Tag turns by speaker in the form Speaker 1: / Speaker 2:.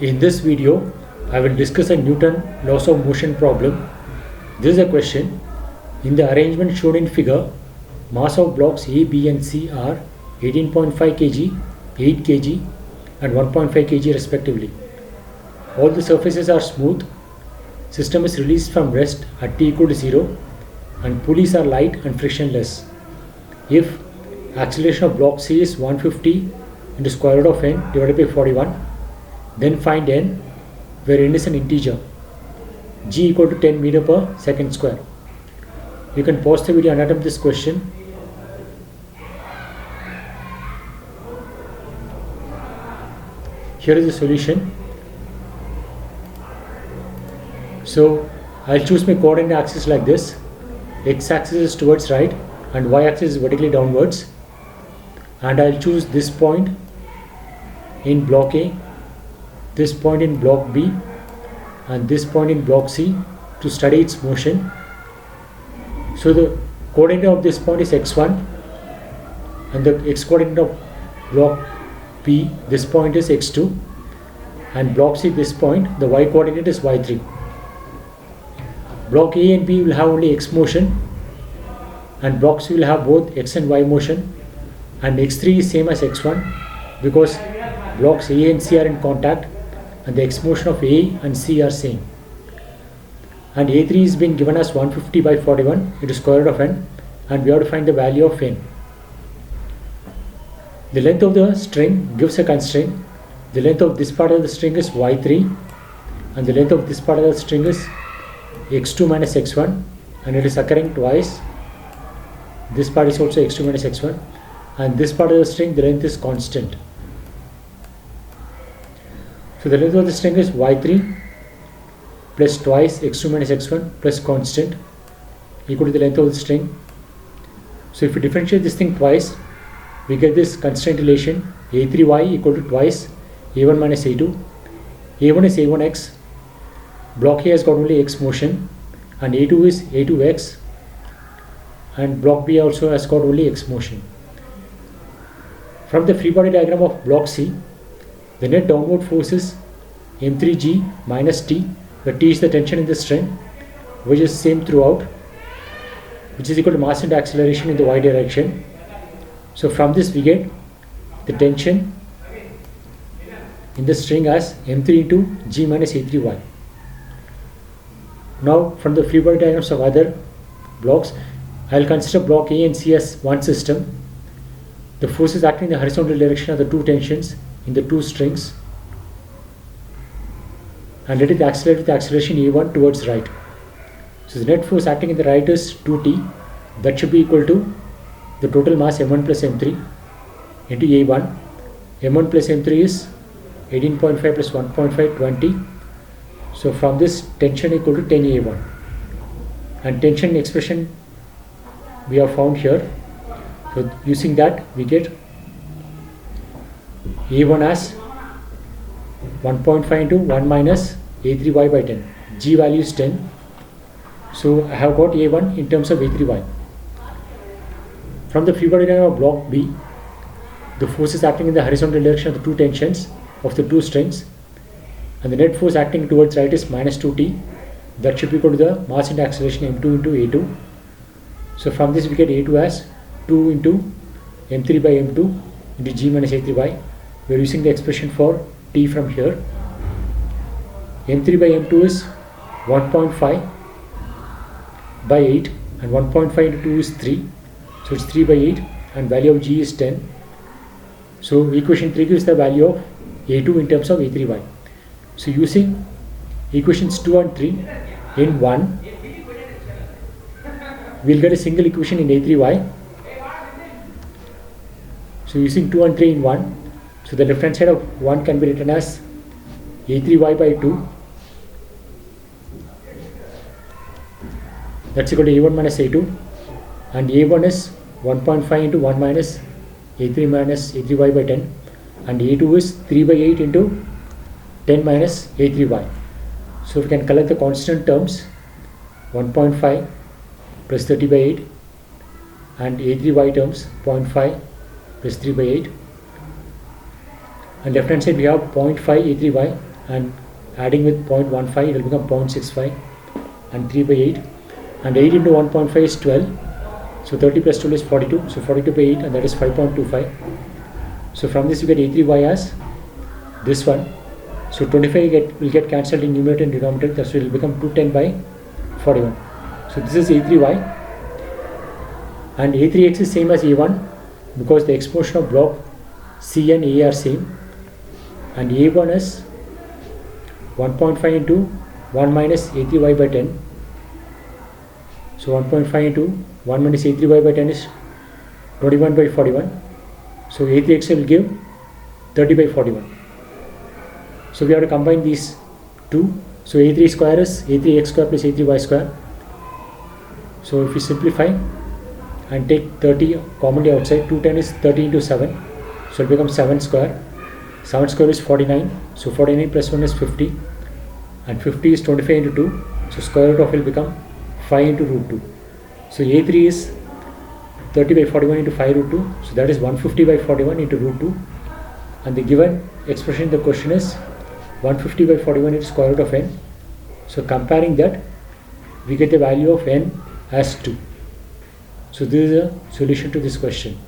Speaker 1: In this video, I will discuss a Newton laws of motion problem. This is a question. In the arrangement shown in figure, mass of blocks A, B and C are 18.5 kg, 8 kg and 1.5 kg respectively. All the surfaces are smooth. System is released from rest at t equal to 0 and pulleys are light and frictionless. If acceleration of block C is 150 into square root of n divided by 41, then find n, where n is an integer, g equal to 10 meter per second square. You can pause the video and attempt this question. Here is the solution. So I'll choose my coordinate axis like this. X axis is towards right and y axis is vertically downwards, and I'll choose this point in block A, this point in block B and this point in block C to study its motion. So the coordinate of this point is x1 and the x coordinate of block B, this point is x2, and block C, this point, the y coordinate is y3. Block A and B will have only x motion and block C will have both x and y motion, and x3 is same as x1 because blocks A and C are in contact and the x motion of A and C are same. And A3 is being given as 150 by 41 into square root of n, and we have to find the value of n. The length of the string gives a constraint. The length of this part of the string is y3 and the length of this part of the string is x2 minus x1, and it is occurring twice. This part is also x2 minus x1, and this part of the string, the length is constant. So the length of the string is y3 plus twice x2 minus x1 plus constant equal to the length of the string. So if we differentiate this thing twice, we get this constraint relation a3y equal to twice a1 minus a2. a1 is a1x, block A has got only x motion, and a2 is a2x, and block B also has got only x motion. From the free body diagram of block C, the net downward force is m3g minus t, where t is the tension in the string, which is same throughout, which is equal to mass into acceleration in the y direction. So from this we get the tension in the string as m3 into g minus a3y. Now from the free body diagrams of other blocks, I will consider block A and C as one system. The forces acting in the horizontal direction are the two tensions in the two strings, and let it accelerate with the acceleration a1 towards right. So the net force acting in the right is 2t, that should be equal to the total mass m1 plus m3 into a1. m1 plus m3 is 18.5 plus 1.5, 20. So from this, tension equal to 10 a1, and tension expression we have found here. So using that we get a1 as 1.5 into 1 minus a3y by 10. G value is 10. So I have got a1 in terms of a3y. From the free body diagram of block B, the forces acting in the horizontal direction of the two tensions of the two strings, and the net force acting towards right is minus 2t, that should be equal to the mass into acceleration m2 into a2. So from this we get a2 as 2 into m3 by m2 into g minus a3y. We are using the expression for t from here. m3 by m2 is 1.5 by 8 and 1.5 into 2 is 3. So it's 3 by 8 and value of g is 10. So equation 3 gives the value of a2 in terms of a3y. So using equations 2 and 3 in 1, we will get a single equation in a3y. So using 2 and 3 in 1, so the left hand side of 1 can be written as a3y by 2, that's equal to a1 minus a2, and a1 is 1.5 into 1 minus a3 minus a3y by 10, and a2 is 3 by 8 into 10 minus a3y. So we can collect the constant terms, 1.5 plus 30 by 8 and a3y terms 0.5 plus 3 by 8, and left hand side we have 0.5 a3y and adding with 0.15 it will become 0.65 and 3 by 8, and 8 into 1.5 is 12, so 30 plus 12 is 42, so 42 by 8 and that is 5.25. So from this you get A3y as this one, so 25 will get cancelled in numerator and denominator, that's why it will become 210 by 41. So this is A3y, and A3x is same as A1 because the exponent of block C and A are same, and A1 is 1.5 into 1 minus A3y by 10. So 1.5 into 1 minus A3y by 10 is 21 by 41. So A3x will give 30 by 41. So we have to combine these two. So A3 square is A3x square plus A3y square. So if we simplify and take 30 commonly outside, 210 is 30 into 7. So it becomes 7 square. 7 square is 49. So 49 plus 1 is 50. And 50 is 25 into 2. So square root of it will become 5 into root 2. So A3 is 30 by 41 into 5 root 2. So that is 150 by 41 into root 2. And the given expression in the question is 150 by 41 into square root of n. So comparing that, we get the value of n as 2. So this is a solution to this question.